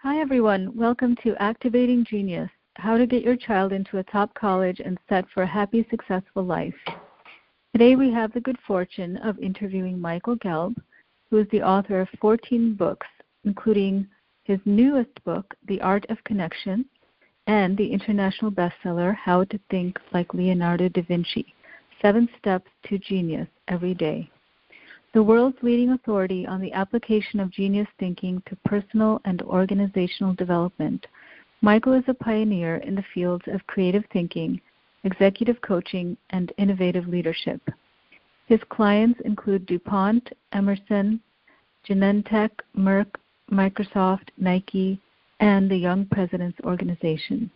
Hi, everyone. Welcome to Activating Genius, how to get your child into a top college and set for a happy, successful life. Today we have the good fortune of interviewing Michael Gelb, who is the author of 14 books, including his newest book, The Art of Connection, and the international bestseller, How to Think Like Leonardo da Vinci, 7 Steps to Genius Every Day. The world's leading authority on the application of genius thinking to personal and organizational development, Michael is a pioneer in the fields of creative thinking, executive coaching, and innovative leadership. His clients include DuPont, Emerson, Genentech, Merck, Microsoft, Nike, and the Young Presidents Organization.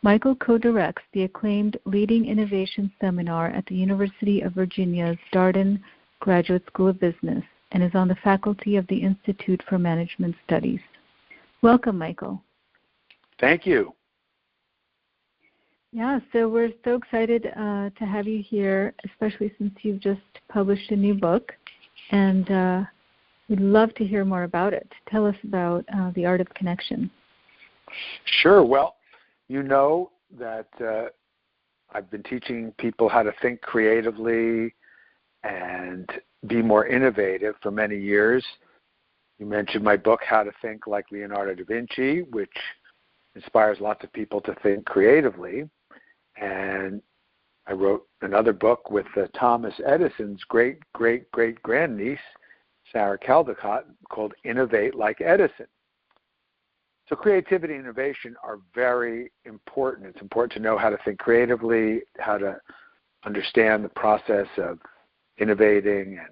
Michael co-directs the acclaimed Leading Innovation Seminar at the University of Virginia's Darden Graduate School of Business and is on the faculty of the Institute for Management Studies. Welcome, Michael. Thank you. Yeah, so we're so excited to have you here, especially since you've just published a new book, and we'd love to hear more about it. Tell us about The Art of Connection. Sure. Well, you know that I've been teaching people how to think creatively and be more innovative for many years. You mentioned my book, How to Think Like Leonardo da Vinci, which inspires lots of people to think creatively. And I wrote another book with Thomas Edison's great-great-great-grandniece, Sarah Caldecott, called Innovate Like Edison. So creativity and innovation are very important. It's important to know how to think creatively, how to understand the process of innovating. And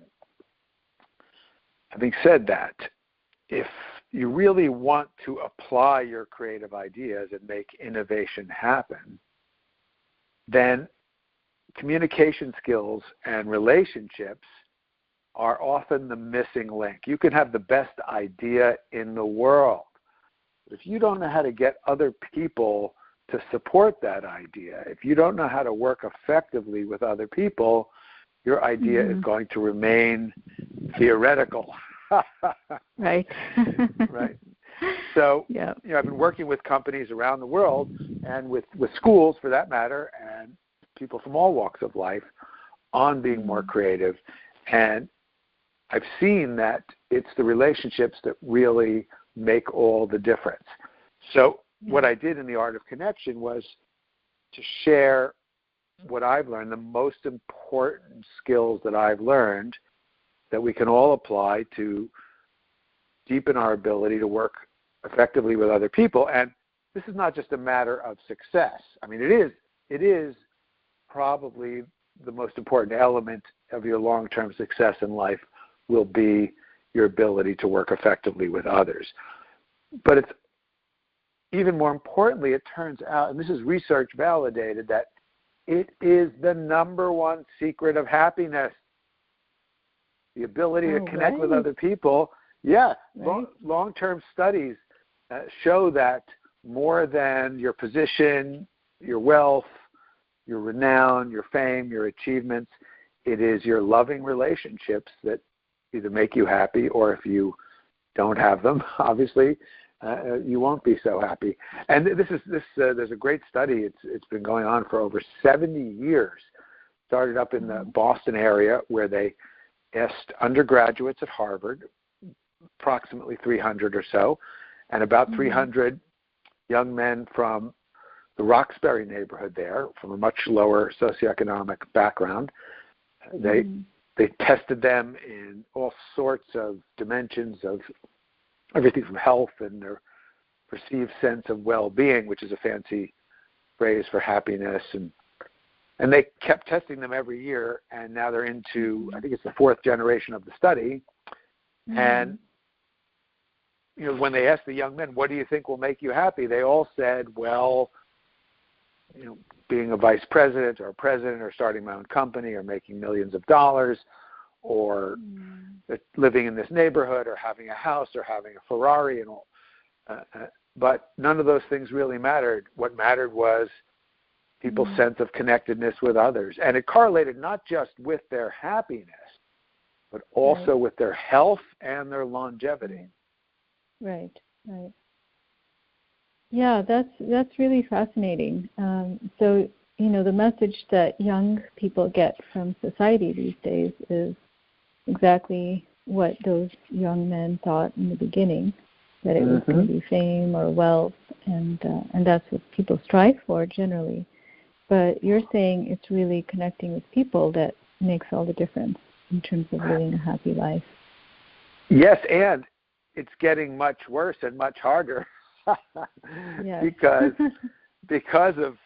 having said that, if you really want to apply your creative ideas and make innovation happen, then communication skills and relationships are often the missing link. You can have the best idea in the world. If you don't know how to get other people to support that idea, if you don't know how to work effectively with other people, your idea is going to remain theoretical. Right. Right. So, yeah. I've been working with companies around the world and with schools, for that matter, and people from all walks of life on being more creative. And I've seen that it's the relationships that really make all the difference. So what I did in The Art of Connection was to share what I've learned, the most important skills that I've learned that we can all apply to deepen our ability to work effectively with other people. And this is not just a matter of success. I mean, it is probably the most important element of your long-term success in life will be your ability to work effectively with others. But it's even more importantly, it turns out, and this is research validated, that it is the number one secret of happiness. The ability to connect with other people. Yeah, long-term studies show that more than your position, your wealth, your renown, your fame, your achievements, it is your loving relationships that either make you happy, or if you don't have them, obviously, you won't be so happy. And there's a great study. It's been going on for over 70 years. Started up in the Boston area, where they asked undergraduates at Harvard, approximately 300 or so, and about 300 young men from the Roxbury neighborhood there, from a much lower socioeconomic background. They tested them in all sorts of dimensions of everything from health and their perceived sense of well-being, which is a fancy phrase for happiness. And they kept testing them every year, and now they're into, I think it's the 4th generation of the study. And when they asked the young men, what do you think will make you happy? They all said, well, being a vice president or a president, or starting my own company, or making millions of dollars, or living in this neighborhood, or having a house, or having a Ferrari, and all. But none of those things really mattered. What mattered was people's sense of connectedness with others. And it correlated not just with their happiness, but also with their health and their longevity. Right, right. Yeah, that's really fascinating. So, the message that young people get from society these days is exactly what those young men thought in the beginning, that it was going to be fame or wealth, and that's what people strive for generally. But you're saying it's really connecting with people that makes all the difference in terms of living a happy life. Yes, and it's getting much worse and much harder Yes. because of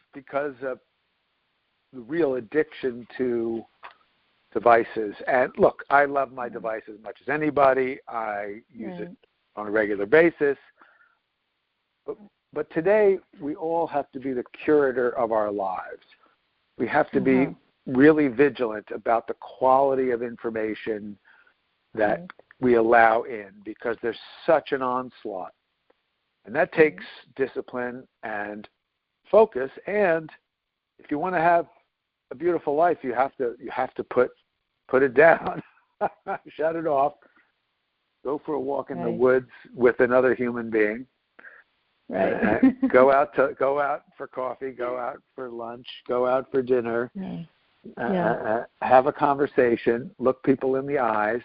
the real addiction to devices. And look, I love my device as much as anybody. I use it on a regular basis. But today, we all have to be the curator of our lives. We have to be really vigilant about the quality of information that we allow in, because there's such an onslaught. And that takes discipline and focus. And if you want to have a beautiful life, you have to put it down, shut it off, go for a walk in the woods with another human being. Right. Go out for coffee, go out for lunch, go out for dinner, have a conversation, look people in the eyes,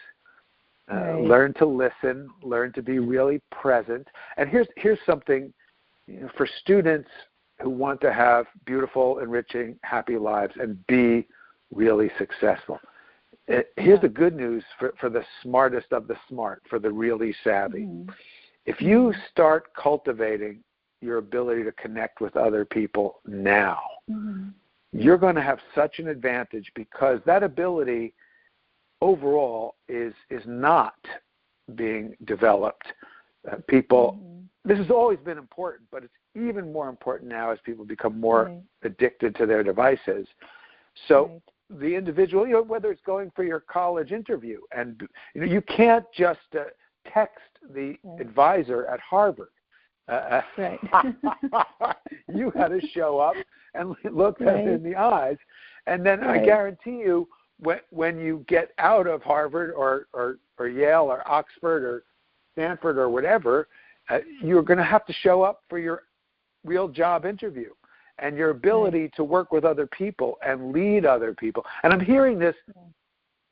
learn to listen, learn to be really present. And here's something, for students who want to have beautiful, enriching, happy lives and be really successful. Here's the good news for the smartest of the smart, for the really savvy. If you start cultivating your ability to connect with other people now, you're going to have such an advantage, because that ability overall is not being developed. This has always been important, but it's even more important now as people become more addicted to their devices. So the individual, whether it's going for your college interview, and you can't just text the advisor at Harvard. You got to show up and look them in the eyes. And then I guarantee you, when you get out of Harvard or Yale or Oxford or Stanford or whatever, you're going to have to show up for your real job interview. And your ability to work with other people and lead other people. And I'm hearing this,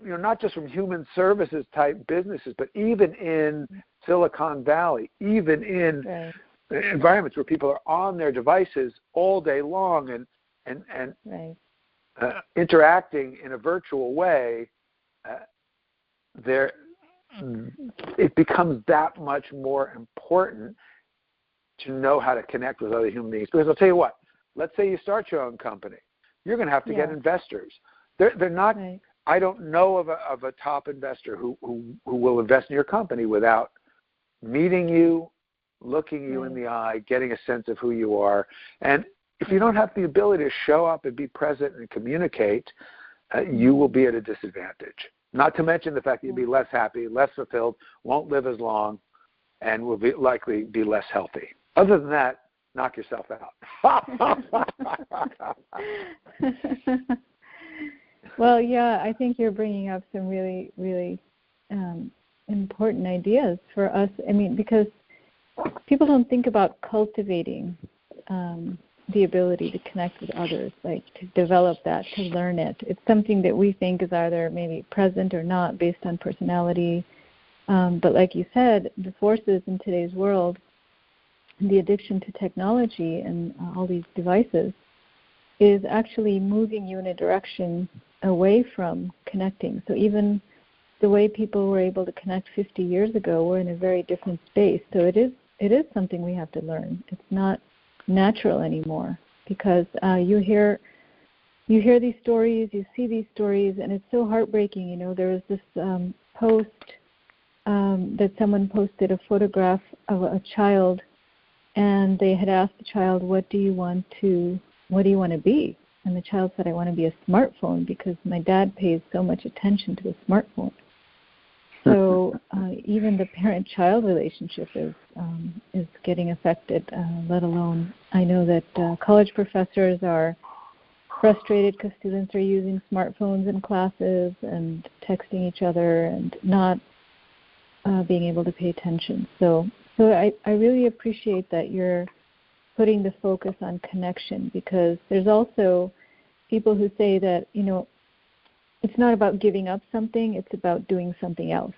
not just from human services type businesses, but even in Silicon Valley, even in environments where people are on their devices all day long and interacting in a virtual way. It becomes that much more important to know how to connect with other human beings. Because I'll tell you what, let's say you start your own company. You're going to have to get investors. They're not. I don't know of a top investor who will invest in your company without meeting you, looking you in the eye, getting a sense of who you are. And if you don't have the ability to show up and be present and communicate, you will be at a disadvantage. Not to mention the fact that you'll be less happy, less fulfilled, won't live as long, and will likely be less healthy. Other than that, knock yourself out. Well, I think you're bringing up some really, really important ideas for us. I mean, because people don't think about cultivating the ability to connect with others, like to develop that, to learn it. It's something that we think is either maybe present or not based on personality. But like you said, the forces in today's world, the addiction to technology and all these devices, is actually moving you in a direction away from connecting. So even the way people were able to connect 50 years ago, we're in a very different space. So it is something we have to learn. It's not natural anymore, because you hear these stories, you see these stories, and it's so heartbreaking. There was this post that someone posted, a photograph of a child, and they had asked the child, what do you want to be? And the child said, I want to be a smartphone because my dad pays so much attention to the smartphone. So even the parent-child relationship is getting affected, let alone, I know that college professors are frustrated because students are using smartphones in classes and texting each other and not being able to pay attention. So I really appreciate that you're putting the focus on connection, because there's also people who say that, it's not about giving up something, it's about doing something else,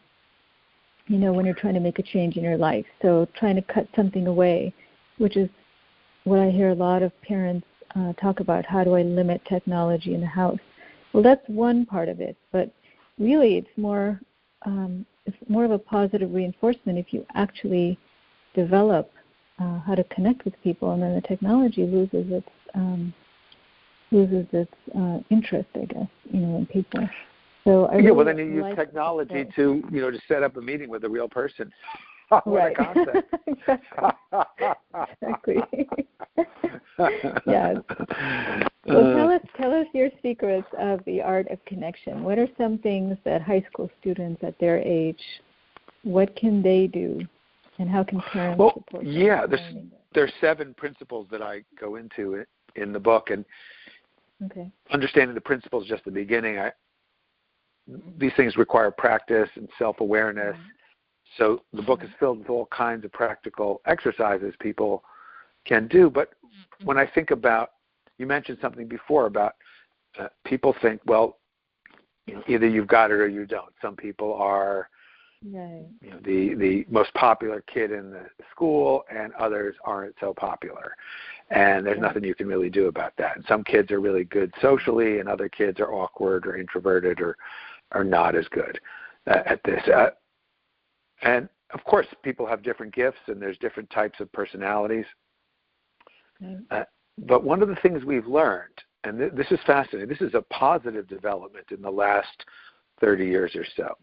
when you're trying to make a change in your life. So trying to cut something away, which is what I hear a lot of parents talk about. How do I limit technology in the house? Well, that's one part of it, but really it's more of a positive reinforcement if you actually develop how to connect with people, and then the technology loses its interest, I guess, in people. So I really then you use technology to set up a meeting with a real person. What right. a concept. Exactly. Yes. Well, tell us your secrets of the art of connection. What are some things that high school students at their age, what can they do, and how can parents support them? Yeah, there's 7 principles that I go into in the book, and understanding the principles just the beginning. These things require practice and self-awareness. So the book is filled with all kinds of practical exercises people can do. But when I think about, you mentioned something before about people think, well, either you've got it or you don't. Some people are the most popular kid in the school, and others aren't so popular. And there's nothing you can really do about that. And some kids are really good socially, and other kids are awkward or introverted or are not as good at this. And, of course, people have different gifts, and there's different types of personalities. But one of the things we've learned, and this is fascinating, this is a positive development in the last 30 years or so.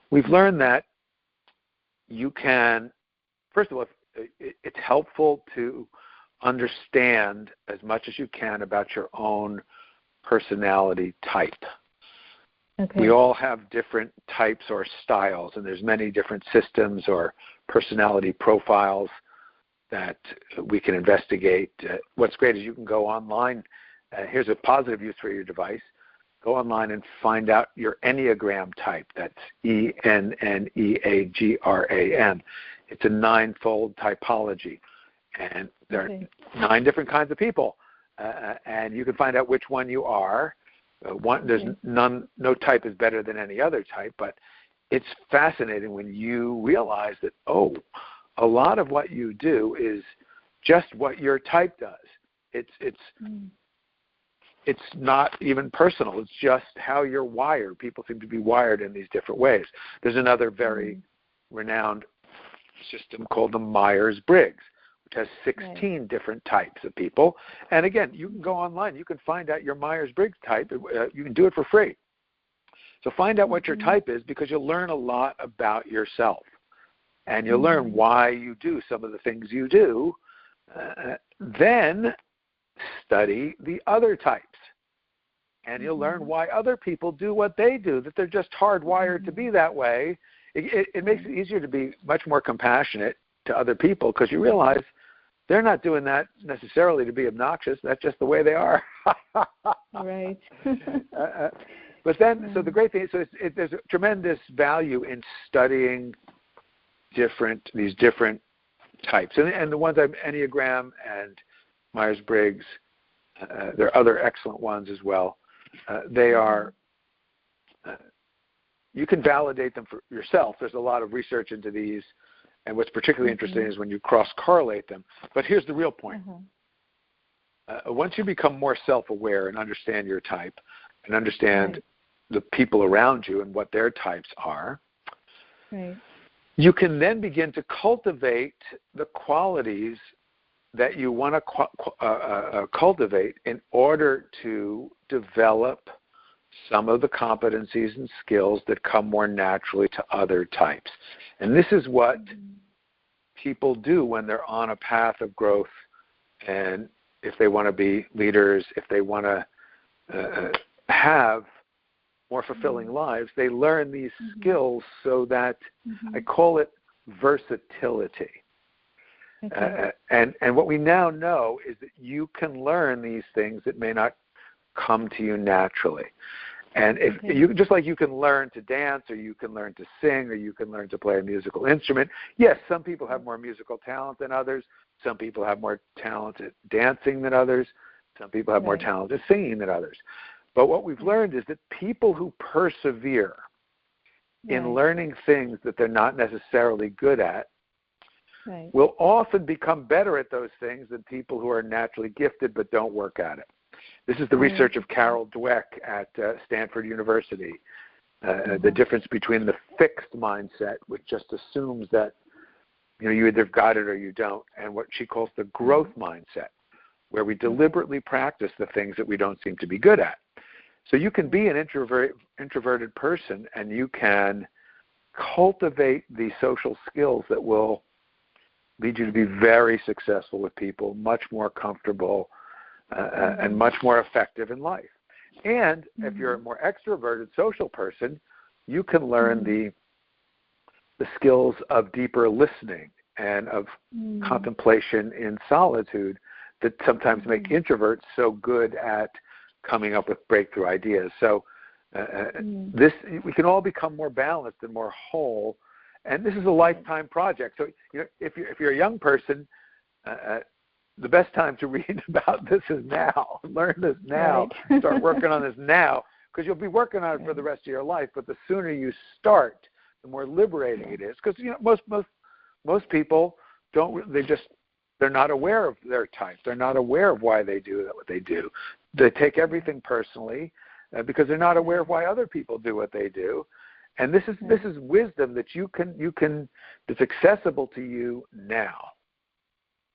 We've learned that you can, first of all, it's helpful to understand as much as you can about your own personality type. We all have different types or styles, and there's many different systems or personality profiles that we can investigate. What's great is you can go online. Here's a positive use for your device. Go online and find out your Enneagram type. That's ENNEAGRAM. It's a 9-fold typology, and there are 9 different kinds of people, and you can find out which one you are. There's no type is better than any other type, but it's fascinating when you realize that, a lot of what you do is just what your type does. It's not even personal. It's just how you're wired. People seem to be wired in these different ways. There's another very renowned system called the Myers-Briggs, which has 16 different types of people. And again, you can go online. You can find out your Myers-Briggs type. You can do it for free. So find out what your type is, because you'll learn a lot about yourself. And you'll learn why you do some of the things you do. Then study the other types. And you'll learn why other people do what they do, that they're just hardwired to be that way. It makes it easier to be much more compassionate to other people, because you realize they're not doing that necessarily to be obnoxious. That's just the way they are. Right. But then, so the great thing is, there's a tremendous value in studying these different types. And the ones Enneagram and Myers-Briggs, there are other excellent ones as well. They are, you can validate them for yourself. There's a lot of research into these, and what's particularly interesting is when you cross-correlate them. But here's the real point. Once you become more self-aware and understand your type and understand the people around you and what their types are, you can then begin to cultivate the qualities that you want to cultivate in order to develop some of the competencies and skills that come more naturally to other types. And this is what people do when they're on a path of growth, and if they want to be leaders, if they want to have more fulfilling lives, they learn these skills so that I call it versatility. And what we now know is that you can learn these things that may not come to you naturally. And if you, just like you can learn to dance, or you can learn to sing, or you can learn to play a musical instrument. Yes, some people have more musical talent than others. Some people have more talent at dancing than others. Some people have more talent at singing than others. But what we've learned is that people who persevere in learning things that they're not necessarily good at will often become better at those things than people who are naturally gifted but don't work at it. This is the research of Carol Dweck at Stanford University, the difference between the fixed mindset, which just assumes that you either got it or you don't, and what she calls the growth mindset, where we deliberately practice the things that we don't seem to be good at. So you can be an introverted person, and you can cultivate the social skills that will lead you to be very successful with people, much more comfortable, and much more effective in life. And if you're a more extroverted social person, you can learn the skills of deeper listening and of contemplation in solitude that sometimes make introverts so good at coming up with breakthrough ideas. So we can all become more balanced and more whole, and this is a lifetime project. So if you're a young person, the best time to read about this is now. Learn this now. Start working on this now, because you'll be working on it for the rest of your life. But the sooner you start, the more liberating it is. Because most people don't. They're not aware of their type. They're not aware of why they do what they do. They take everything personally because they're not aware of why other people do what they do. And this is wisdom that you can that's accessible to you now.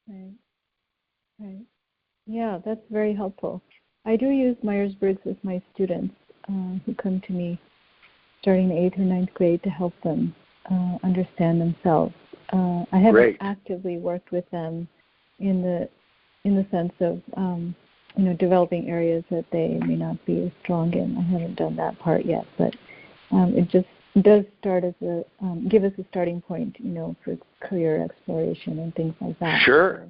Right. Yeah, that's very helpful. I do use Myers-Briggs with my students who come to me starting the 8th or 9th grade to help them understand themselves. I haven't actively worked with them in the sense of developing areas that they may not be as strong in. I haven't done that part yet, but it just does start as give us a starting point, for career exploration and things like that. Sure.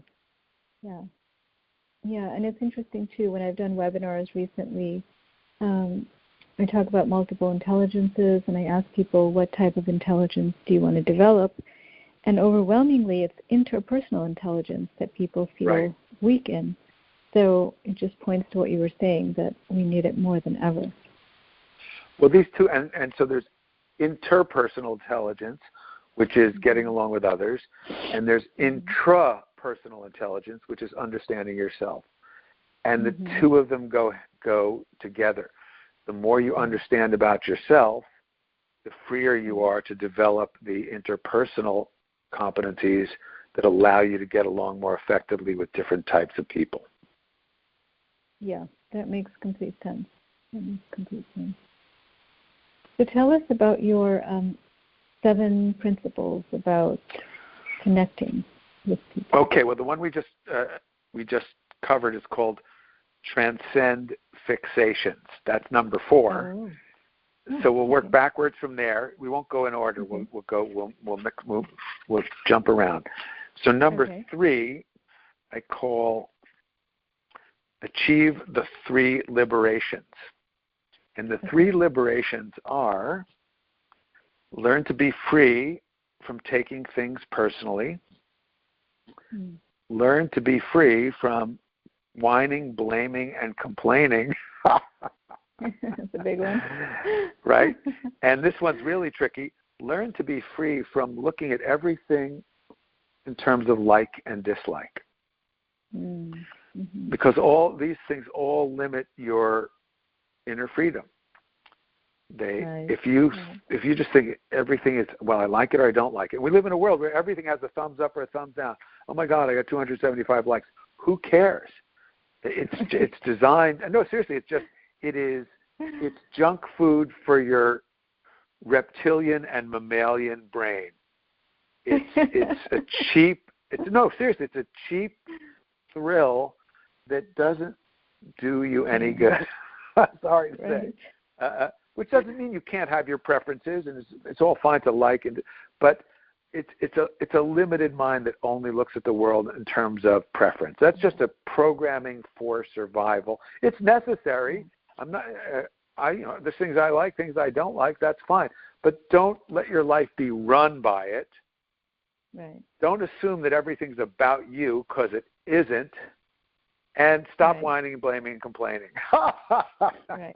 So, yeah, and it's interesting too. When I've done webinars recently, I talk about multiple intelligences, and I ask people, what type of intelligence do you want to develop? And overwhelmingly, it's interpersonal intelligence that people feel weak in. So it just points to what you were saying, that we need it more than ever. Well, these two, and so there's interpersonal intelligence, which is getting along with others, and there's intrapersonal intelligence, which is understanding yourself. And the two of them go together. The more you understand about yourself, the freer you are to develop the interpersonal competencies that allow you to get along more effectively with different types of people. Yeah, that makes complete sense. So tell us about your 7 principles about connecting with people. Okay, well, the one we just covered is called transcend fixations. That's number 4. Oh. So we'll work backwards from there. We won't go in order. We'll jump around. So number 3, I call achieve the 3 liberations. And the 3 liberations are: learn to be free from taking things personally. Learn to be free from whining, blaming, and complaining. That's a big one. Right? And this one's really tricky. Learn to be free from looking at everything in terms of like and dislike. Because all these things all limit your inner freedom. If you just think everything is, well, I like it or I don't like it. We live in a world where everything has a thumbs up or a thumbs down. Oh my God, I got 275 likes. Who cares? It's designed. No, seriously, it's junk food for your reptilian and mammalian brain. It's a cheap thrill that doesn't do you any good. Sorry to say. Which doesn't mean you can't have your preferences, and it's all fine to like, but it's a limited mind that only looks at the world in terms of preference. That's just a programming for survival. It's necessary. there's things I like, things I don't like. That's fine, but don't let your life be run by it. Right. Don't assume that everything's about you, because it isn't. And stop whining and blaming and complaining. Right.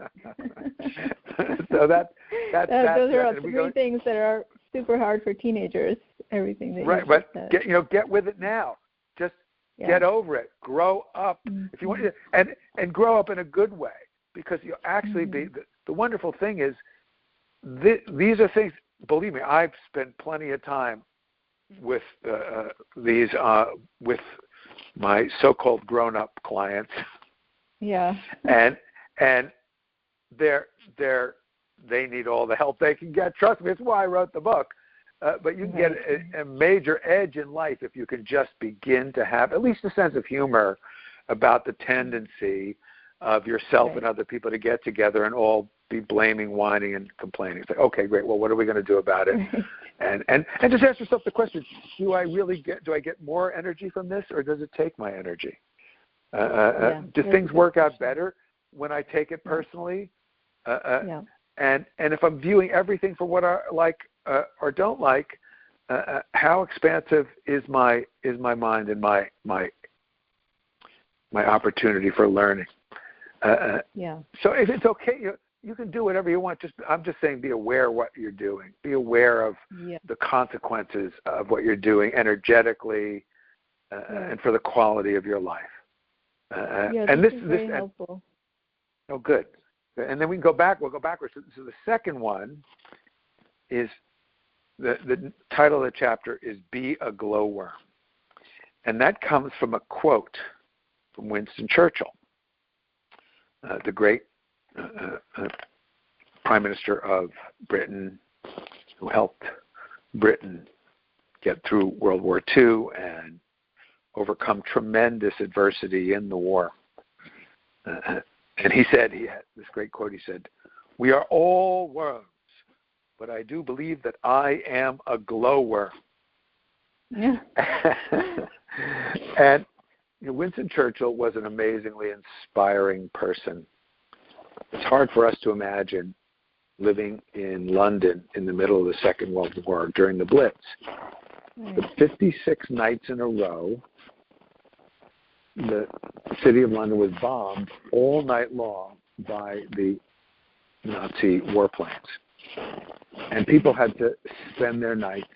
So those are three things that are super hard for teenagers. Everything that right, but said. Get with it now. Just get over it. Grow up. If you want to, and grow up in a good way, because you'll actually be. The wonderful thing is, these are things. Believe me, I've spent plenty of time with these with my so-called grown-up clients. Yeah. And they need all the help they can get. Trust me, it's why I wrote the book. But you can get a major edge in life if you can just begin to have at least a sense of humor about the tendency of yourself and other people to get together and all be blaming, whining, and complaining. It's like, okay, great. Well, what are we going to do about it? And just ask yourself the question: do I get more energy from this, or does it take my energy? Do things work out better when I take it personally? And if I'm viewing everything for what I like or don't like, how expansive is my mind and my opportunity for learning? So if it's okay, you can do whatever you want. I'm just saying, be aware of what you're doing. Be aware of the consequences of what you're doing energetically, and for the quality of your life. And this is very helpful. Oh, good. And then we can go back. We'll go backwards. So the second one is the title of the chapter is "Be a Glowworm," and that comes from a quote from Winston Churchill, the great Prime Minister of Britain, who helped Britain get through World War II and overcome tremendous adversity in the war. And he said, he had this great quote, he said, "We are all worms, but I do believe that I am a glowworm." Yeah. And Winston Churchill was an amazingly inspiring person. It's hard for us to imagine living in London in the middle of the Second World War during the Blitz. But 56 nights in a row, the city of London was bombed all night long by the Nazi warplanes. And people had to spend their nights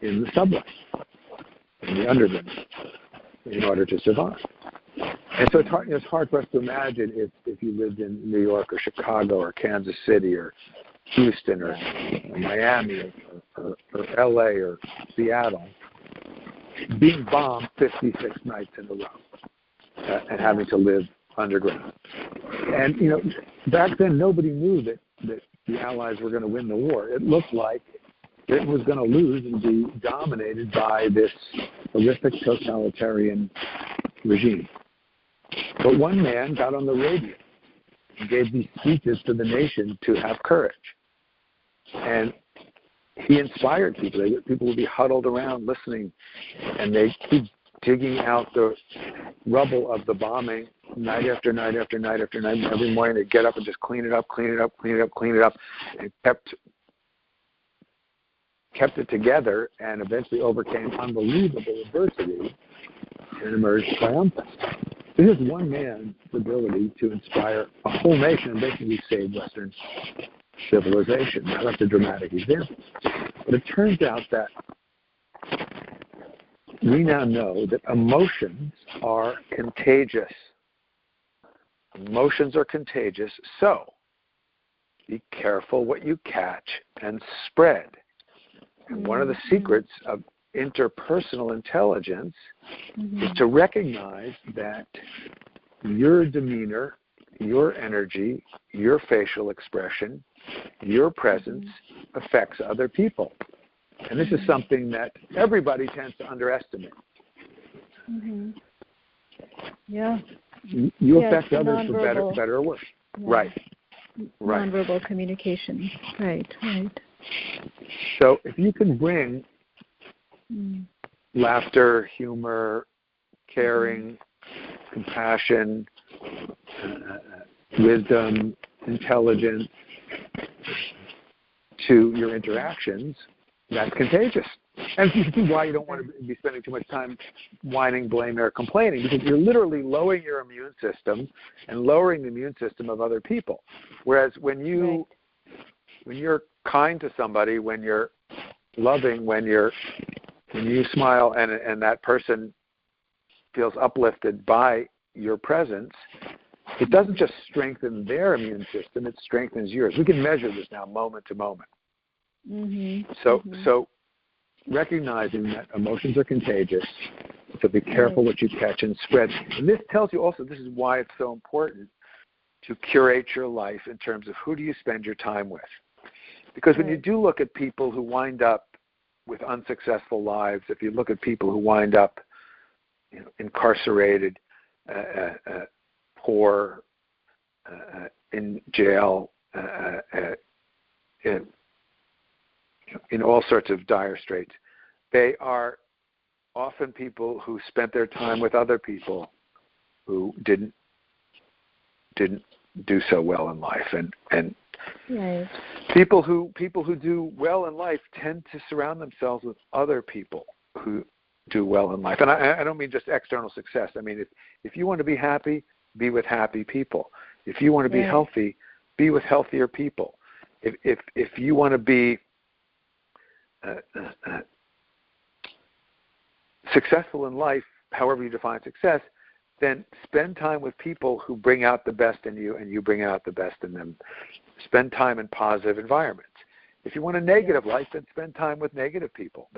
in the subway, in the underground, in order to survive. And so it's hard for us to imagine if you lived in New York or Chicago or Kansas City or Houston or Miami or LA or Seattle being bombed 56 nights in a row and having to live underground. And, back then nobody knew that the Allies were going to win the war. It looked like it was going to lose and be dominated by this horrific totalitarian regime. But one man got on the radio and gave these speeches to the nation to have courage. And he inspired people. People would be huddled around listening, and they keep digging out the rubble of the bombing night after night after night after night. And every morning they'd get up and just clean it up, and kept it together, and eventually overcame unbelievable adversity and emerged triumphant. This is one man's ability to inspire a whole nation and basically save Western civilization. Now, that's a dramatic example. But it turns out that we now know that emotions are contagious. Emotions are contagious, so be careful what you catch and spread. And one of the secrets of interpersonal intelligence is to recognize that your demeanor, your energy, your facial expression, your presence affects other people. And this is something that everybody tends to underestimate. Yeah. You affect others for better or worse. Yeah. Right. Nonverbal communication. Right. So if you can bring laughter, humor, caring, compassion, wisdom, intelligence to your interactions, that's contagious. And this is why you don't want to be spending too much time whining, blaming, or complaining, because you're literally lowering your immune system and lowering the immune system of other people. Whereas when you're kind to somebody, when you're loving, when you smile and that person feels uplifted by your presence, it doesn't just strengthen their immune system, it strengthens yours. We can measure this now moment to moment. Mm-hmm. So recognizing that emotions are contagious, so be careful what you catch and spread. And this tells you also, this is why it's so important to curate your life in terms of who do you spend your time with. Because when you do look at people who wind up with unsuccessful lives, if you look at people who wind up incarcerated, poor, in jail, in all sorts of dire straits, they are often people who spent their time with other people who didn't do so well in life, and people who do well in life tend to surround themselves with other people who do well in life. And I don't mean just external success. I mean, if you want to be happy, be with happy people. If you want to be healthy, be with healthier people. If you want to be successful in life, however you define success, then spend time with people who bring out the best in you and you bring out the best in them. Spend time in positive environments. If you want a negative life, then spend time with negative people.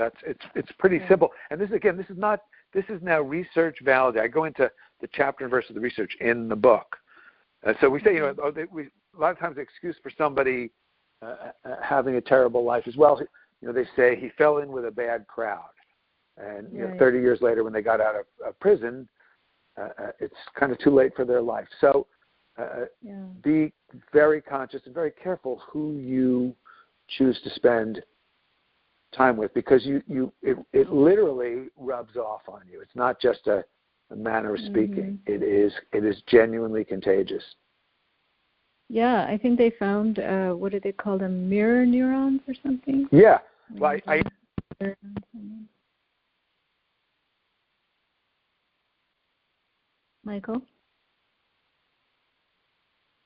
It's pretty simple. And this is now research validated. I go into the chapter and verse of the research in the book. So we say, a lot of times the excuse for somebody having a terrible life is, well, they say he fell in with a bad crowd. And 30 years later, when they got out of prison, it's kind of too late for their life. So be very conscious and very careful who you choose to spend time with, because it literally rubs off on you. It's not just a manner of speaking. It is genuinely contagious. Yeah, I think they found, what do they call them, mirror neurons or something? Yeah. Well, Michael?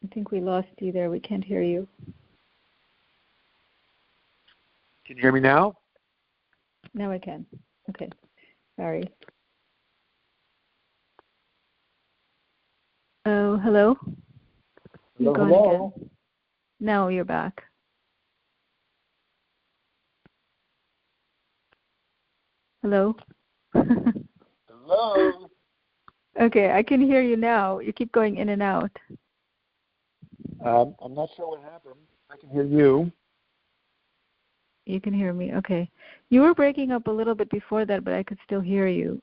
I think we lost you there. We can't hear you. Can you hear me now? Now I can. Okay. Sorry. Oh, hello? You've gone again. Now you're back. Hello? Hello? Okay, I can hear you now. You keep going in and out. I'm not sure what happened. I can hear you. You can hear me. Okay. You were breaking up a little bit before that, but I could still hear you.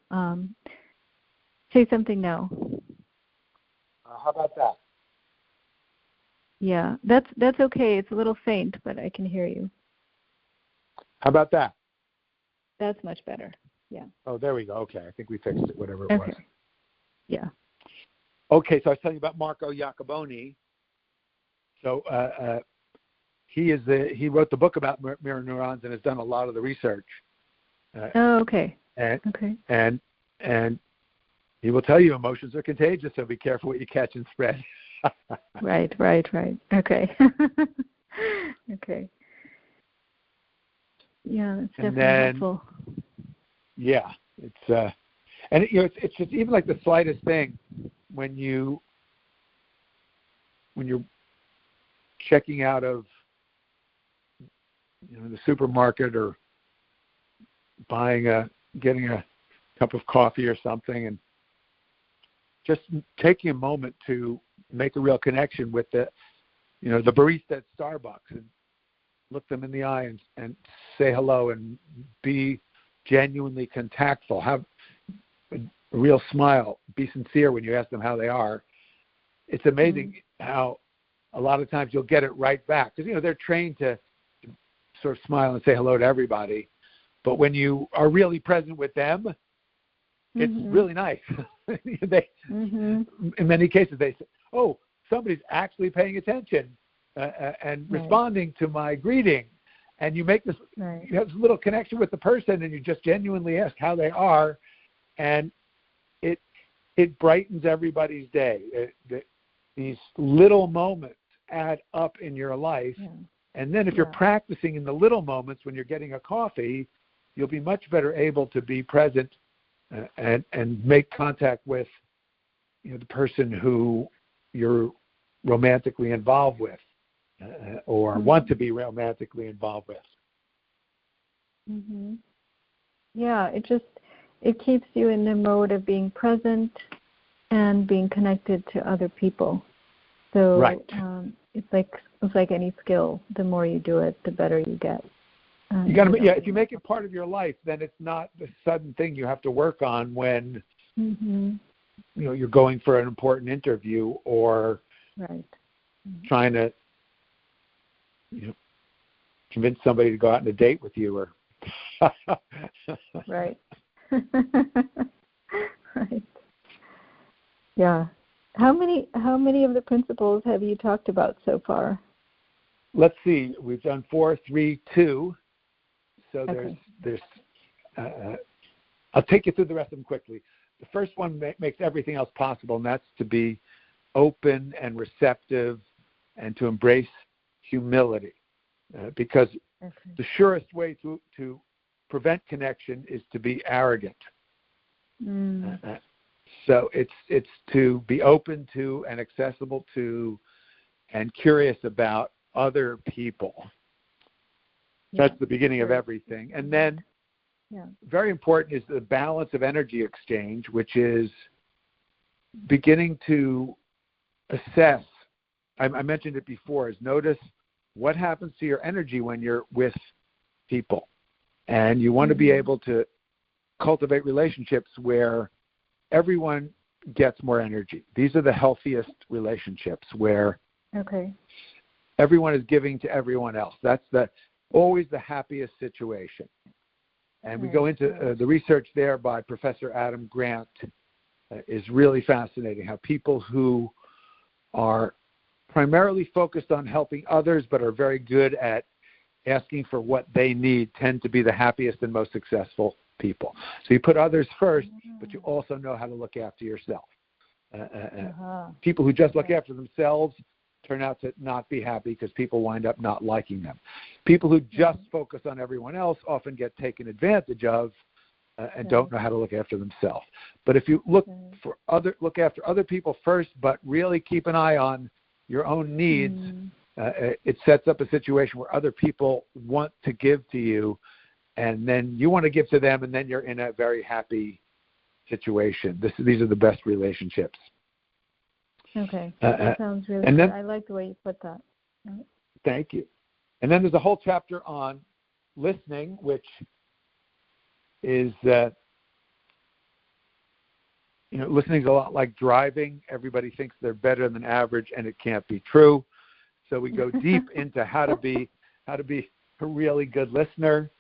Say something now. How about that? Yeah, that's okay. It's a little faint, but I can hear you. How about that? That's much better. Yeah. Oh, there we go. Okay, I think we fixed it, whatever it was. Yeah. Okay, so I was telling you about Marco Iacoboni. So he wrote the book about mirror neurons and has done a lot of the research. Okay. And he will tell you emotions are contagious, so be careful what you catch and spread. Right. Okay. Okay. Yeah, that's definitely helpful. Yeah, it's and it's just even like the slightest thing when you're checking out of the supermarket or getting a cup of coffee or something, and just taking a moment to make a real connection with the barista at Starbucks and look them in the eye and say hello and be genuinely contactful. Have a real smile. Be sincere when you ask them how they are. It's amazing how a lot of times you'll get it right back, because they're trained to sort of smile and say hello to everybody. But when you are really present with them, it's really nice. In many cases, they say, "Oh, somebody's actually paying attention and responding to my greeting. And you make this, you have this little connection with the person, and you just genuinely ask how they are, and it brightens everybody's day. These little moments add up in your life. Yeah. And then if you're practicing in the little moments when you're getting a coffee, you'll be much better able to be present and make contact with the person who you're romantically involved with or want to be romantically involved with. Mm-hmm. Yeah, it keeps you in the mode of being present and being connected to other people. So it's like any skill. The more you do it, the better you get. You got to, if you make it part of your life, then it's not the sudden thing you have to work on when you're going for an important interview or trying to convince somebody to go out on a date with you or right. Right. Yeah. How many of the principles have you talked about so far? Let's see. We've done 4, 3, 2. So there's I'll take you through the rest of them quickly. The first one makes everything else possible, and that's to be open and receptive and to embrace humility. Because the surest way to prevent connection is to be arrogant. So it's to be open to and accessible to and curious about other people. That's the beginning of everything. And then very important is the balance of energy exchange, which is beginning to assess. I mentioned it before, is notice what happens to your energy when you're with people. And you want to be able to cultivate relationships where everyone gets more energy. These are the healthiest relationships where everyone is giving to everyone else. That's always the happiest situation. And we go into the research there by Professor Adam Grant is really fascinating, how people who are primarily focused on helping others but are very good at asking for what they need tend to be the happiest and most successful people. So you put others first, but you also know how to look after yourself. People who just look after themselves turn out to not be happy because people wind up not liking them. People who just focus on everyone else often get taken advantage of and don't know how to look after themselves. But if you look after other people first, but really keep an eye on your own needs, it sets up a situation where other people want to give to you, and then you want to give to them, and then you're in a very happy situation. These are the best relationships. Okay, that sounds really good. I like the way you put that. Thank you. And then there's a whole chapter on listening, which is listening is a lot like driving. Everybody thinks they're better than average, and it can't be true. So we go deep into how to be a really good listener.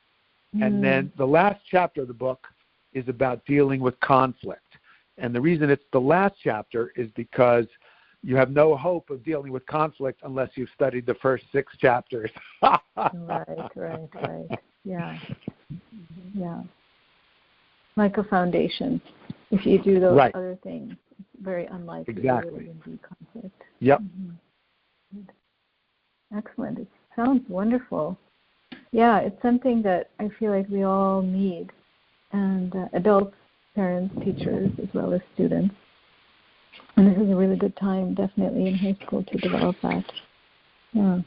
And then the last chapter of the book is about dealing with conflict. And the reason it's the last chapter is because you have no hope of dealing with conflict unless you've studied the first 6 chapters. Right. Yeah. Like a foundation. If you do those other things, it's very unlikely there will be conflict. Yep. Excellent. It sounds wonderful. Yeah, it's something that I feel like we all need, and adults, parents, teachers, as well as students. And this is a really good time, definitely in high school, to develop that. Yeah.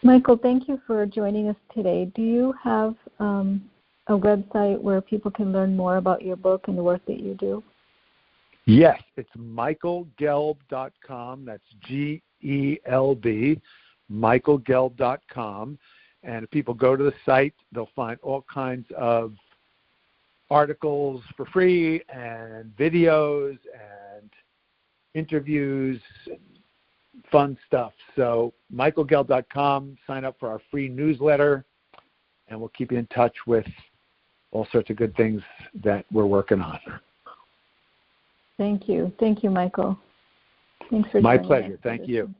Michael, thank you for joining us today. Do you have a website where people can learn more about your book and the work that you do? Yes, it's michaelgelb.com. That's GELB, michaelgelb.com. And if people go to the site, they'll find all kinds of articles for free and videos and interviews, fun stuff. So michaelgelb.com, sign up for our free newsletter, and we'll keep you in touch with all sorts of good things that we're working on. Thank you. Thank you, Michael. Thanks for My joining pleasure. us. Thank you.